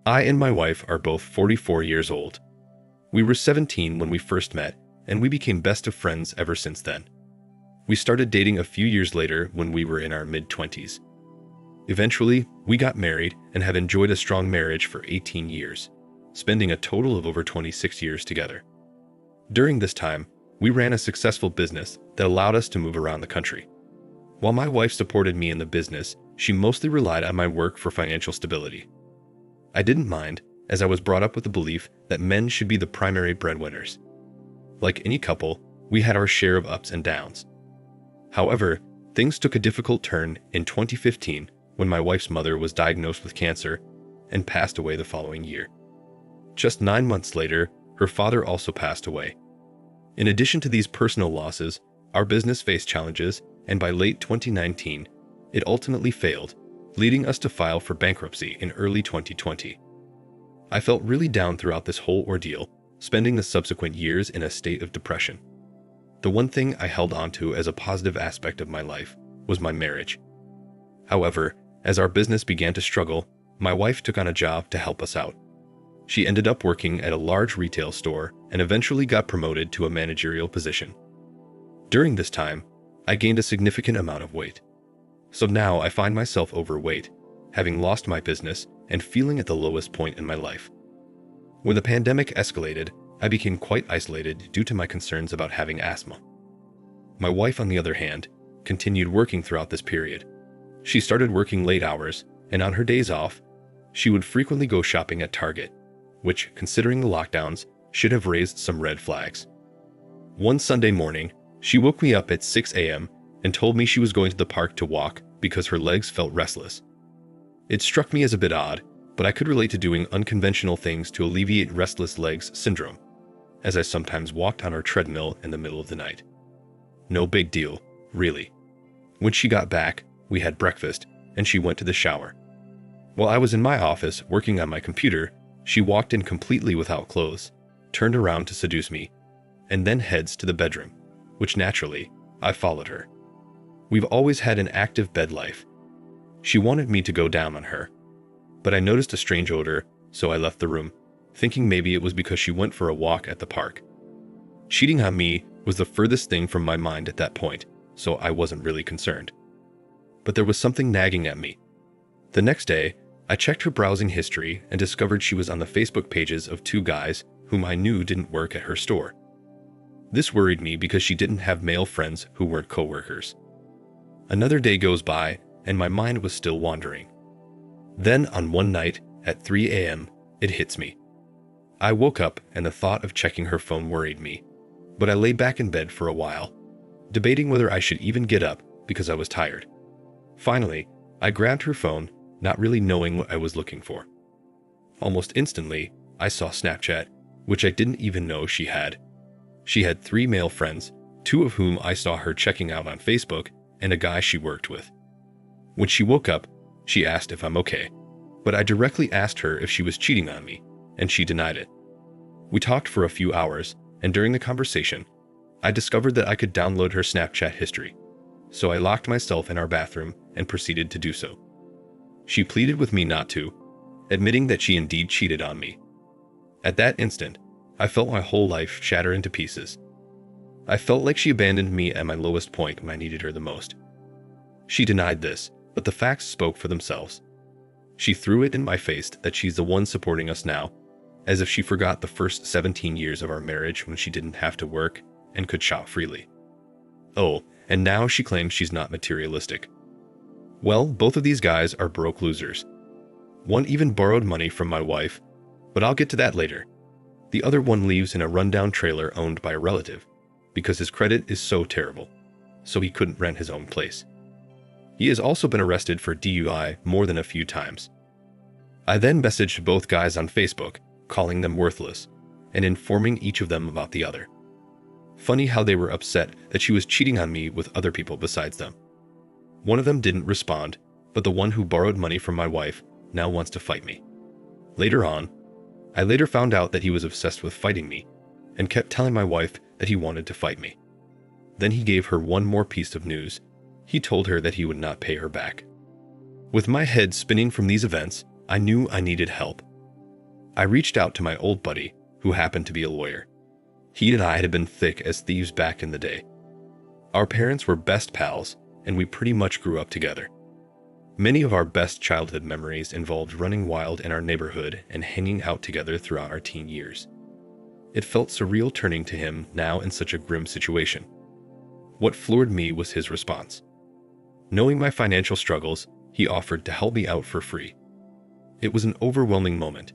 I and my wife are both 44 years old. We were 17 when we first met, and we became best of friends ever since then. We started dating a few years later when we were in our mid-20s. Eventually, we got married and have enjoyed a strong marriage for 18 years, spending a total of over 26 years together. During this time, we ran a successful business that allowed us to move around the country. While my wife supported me in the business, she mostly relied on my work for financial stability. I didn't mind, as I was brought up with the belief that men should be the primary breadwinners. Like any couple, we had our share of ups and downs. However, things took a difficult turn in 2015 when my wife's mother was diagnosed with cancer and passed away the following year. Just 9 months later, her father also passed away. In addition to these personal losses, our business faced challenges, and by late 2019, it ultimately failed, leading us to file for bankruptcy in early 2020. I felt really down throughout this whole ordeal, spending the subsequent years in a state of depression. The one thing I held onto as a positive aspect of my life was my marriage. However, as our business began to struggle, my wife took on a job to help us out. She ended up working at a large retail store and eventually got promoted to a managerial position. During this time, I gained a significant amount of weight. So now I find myself overweight, having lost my business and feeling at the lowest point in my life. When the pandemic escalated, I became quite isolated due to my concerns about having asthma. My wife, on the other hand, continued working throughout this period. She started working late hours, and on her days off, she would frequently go shopping at Target, which, considering the lockdowns, should have raised some red flags. One Sunday morning, she woke me up at 6 a.m. and told me she was going to the park to walk because her legs felt restless. It struck me as a bit odd, but I could relate to doing unconventional things to alleviate restless legs syndrome, as I sometimes walked on our treadmill in the middle of the night. No big deal, really. When she got back, we had breakfast, and she went to the shower. While I was in my office working on my computer, she walked in completely without clothes, turned around to seduce me, and then heads to the bedroom, which naturally, I followed her. We've always had an active bed life. She wanted me to go down on her, but I noticed a strange odor, so I left the room, thinking maybe it was because she went for a walk at the park. Cheating on me was the furthest thing from my mind at that point, so I wasn't really concerned. But there was something nagging at me. The next day, I checked her browsing history and discovered she was on the Facebook pages of 2 guys whom I knew didn't work at her store. This worried me because she didn't have male friends who weren't coworkers. Another day goes by, and my mind was still wandering. Then, on one night, at 3 a.m., it hits me. I woke up and the thought of checking her phone worried me, but I lay back in bed for a while, debating whether I should even get up because I was tired. Finally, I grabbed her phone, not really knowing what I was looking for. Almost instantly, I saw Snapchat, which I didn't even know she had. She had 3 male friends, 2 of whom I saw her checking out on Facebook, and a guy she worked with. When she woke up, she asked if I'm okay, but I directly asked her if she was cheating on me, and she denied it. We talked for a few hours, and during the conversation, I discovered that I could download her Snapchat history, so I locked myself in our bathroom and proceeded to do so. She pleaded with me not to, admitting that she indeed cheated on me. At that instant, I felt my whole life shatter into pieces. I felt like she abandoned me at my lowest point when I needed her the most. She denied this, but the facts spoke for themselves. She threw it in my face that she's the one supporting us now, as if she forgot the first 17 years of our marriage when she didn't have to work and could shop freely. Oh, and now she claims she's not materialistic. Well, both of these guys are broke losers. One even borrowed money from my wife, but I'll get to that later. The other one lives in a rundown trailer owned by a relative, because his credit is so terrible, so he couldn't rent his own place. He has also been arrested for DUI more than a few times. I then messaged both guys on Facebook, calling them worthless, and informing each of them about the other. Funny how they were upset that she was cheating on me with other people besides them. One of them didn't respond, but the one who borrowed money from my wife now wants to fight me. Later on, I later found out that he was obsessed with fighting me, and kept telling my wife that he wanted to fight me. Then he gave her one more piece of news. He told her that he would not pay her back. With my head spinning from these events, I knew I needed help. I reached out to my old buddy, who happened to be a lawyer. He and I had been thick as thieves back in the day. Our parents were best pals, and we pretty much grew up together. Many of our best childhood memories involved running wild in our neighborhood and hanging out together throughout our teen years. It felt surreal turning to him now in such a grim situation. What floored me was his response. Knowing my financial struggles, he offered to help me out for free. It was an overwhelming moment.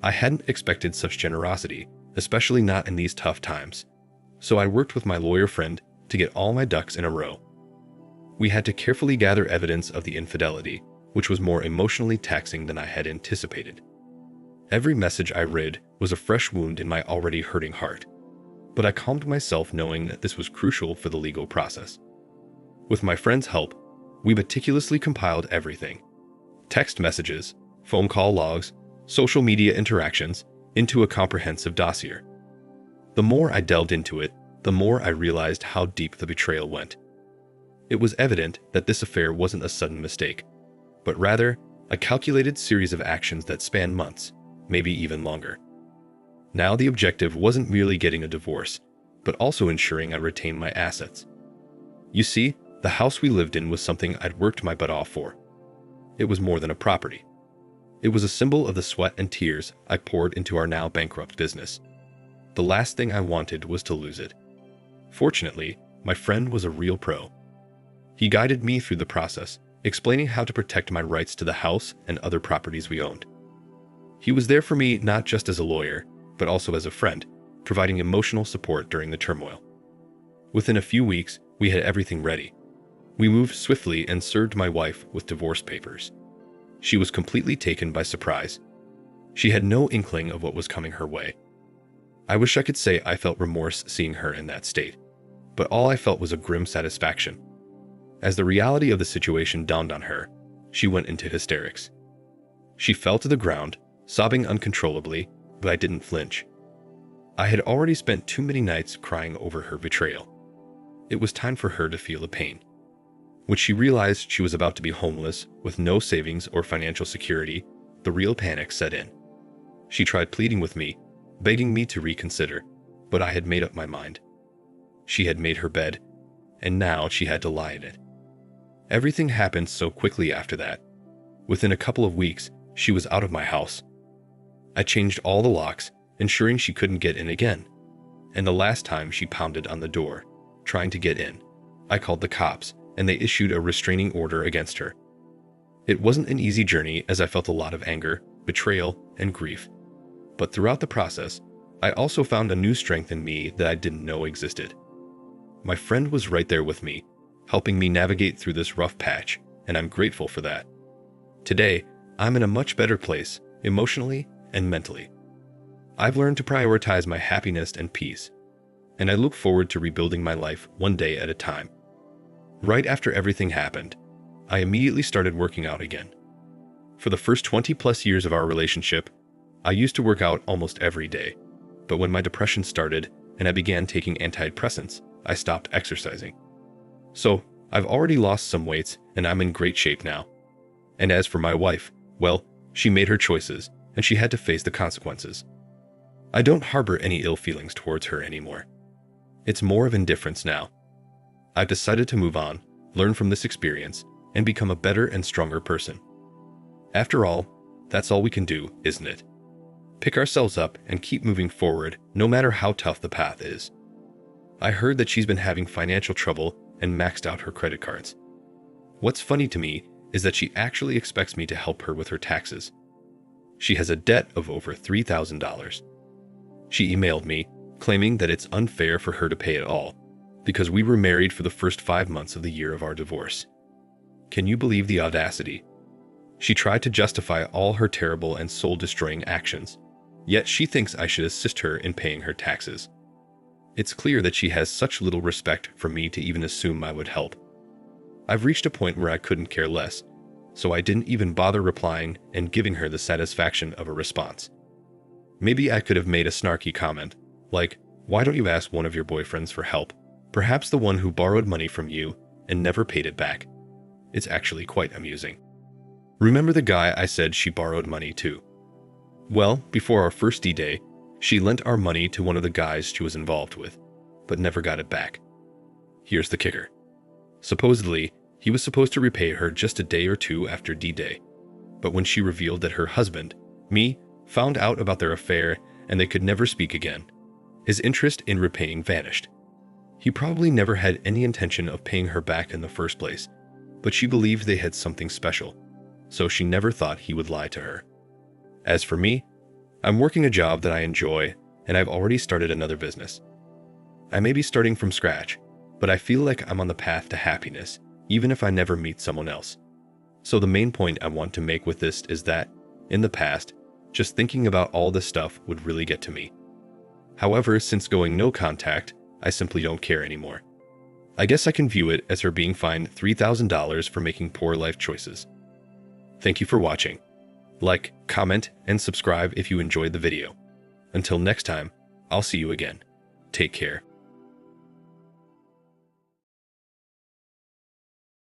I hadn't expected such generosity, especially not in these tough times, so I worked with my lawyer friend to get all my ducks in a row. We had to carefully gather evidence of the infidelity, which was more emotionally taxing than I had anticipated. Every message I read was a fresh wound in my already hurting heart, but I calmed myself knowing that this was crucial for the legal process. With my friend's help, we meticulously compiled everything: text messages, phone call logs, social media interactions, into a comprehensive dossier. The more I delved into it, the more I realized how deep the betrayal went. It was evident that this affair wasn't a sudden mistake, but rather a calculated series of actions that spanned months, maybe even longer. Now the objective wasn't merely getting a divorce, but also ensuring I retained my assets. You see, the house we lived in was something I'd worked my butt off for. It was more than a property. It was a symbol of the sweat and tears I poured into our now bankrupt business. The last thing I wanted was to lose it. Fortunately, my friend was a real pro. He guided me through the process, explaining how to protect my rights to the house and other properties we owned. He was there for me not just as a lawyer, but also as a friend, providing emotional support during the turmoil. Within a few weeks, we had everything ready. We moved swiftly and served my wife with divorce papers. She was completely taken by surprise. She had no inkling of what was coming her way. I wish I could say I felt remorse seeing her in that state, but all I felt was a grim satisfaction. As the reality of the situation dawned on her, she went into hysterics. She fell to the ground, sobbing uncontrollably, but I didn't flinch. I had already spent too many nights crying over her betrayal. It was time for her to feel the pain. When she realized she was about to be homeless, with no savings or financial security, the real panic set in. She tried pleading with me, begging me to reconsider, but I had made up my mind. She had made her bed, and now she had to lie in it. Everything happened so quickly after that. Within a couple of weeks, she was out of my house. I changed all the locks, ensuring she couldn't get in again. And the last time she pounded on the door, trying to get in, I called the cops, and they issued a restraining order against her. It wasn't an easy journey, as I felt a lot of anger, betrayal, and grief. But throughout the process, I also found a new strength in me that I didn't know existed. My friend was right there with me, helping me navigate through this rough patch, and I'm grateful for that. Today, I'm in a much better place, emotionally and mentally. I've learned to prioritize my happiness and peace, and I look forward to rebuilding my life one day at a time. Right after everything happened, I immediately started working out again. For the first 20+ years of our relationship, I used to work out almost every day, but when my depression started and I began taking antidepressants, I stopped exercising. So, I've already lost some weight and I'm in great shape now. And as for my wife, well, she made her choices and she had to face the consequences. I don't harbor any ill feelings towards her anymore. It's more of indifference now. I've decided to move on, learn from this experience, and become a better and stronger person. After all, that's all we can do, isn't it? Pick ourselves up and keep moving forward, no matter how tough the path is. I heard that she's been having financial trouble and maxed out her credit cards. What's funny to me is that she actually expects me to help her with her taxes. She has a debt of over $3,000. She emailed me, claiming that it's unfair for her to pay it all, because we were married for the first 5 months of the year of our divorce. Can you believe the audacity? She tried to justify all her terrible and soul-destroying actions, yet she thinks I should assist her in paying her taxes. It's clear that she has such little respect for me to even assume I would help. I've reached a point where I couldn't care less, so I didn't even bother replying and giving her the satisfaction of a response. Maybe I could have made a snarky comment, like, "Why don't you ask one of your boyfriends for help? Perhaps the one who borrowed money from you and never paid it back." It's actually quite amusing. Remember the guy I said she borrowed money to? Well, before our first D-Day, she lent our money to one of the guys she was involved with, but never got it back. Here's the kicker. Supposedly, he was supposed to repay her just a day or two after D-Day, but when she revealed that her husband, me, found out about their affair and they could never speak again, his interest in repaying vanished. He probably never had any intention of paying her back in the first place, but she believed they had something special, so she never thought he would lie to her. As for me, I'm working a job that I enjoy, and I've already started another business. I may be starting from scratch, but I feel like I'm on the path to happiness, even if I never meet someone else. So the main point I want to make with this is that, in the past, just thinking about all this stuff would really get to me. However, since going no contact, I simply don't care anymore. I guess I can view it as her being fined $3,000 for making poor life choices. Thank you for watching. Like, comment, and subscribe if you enjoyed the video. Until next time, I'll see you again. Take care.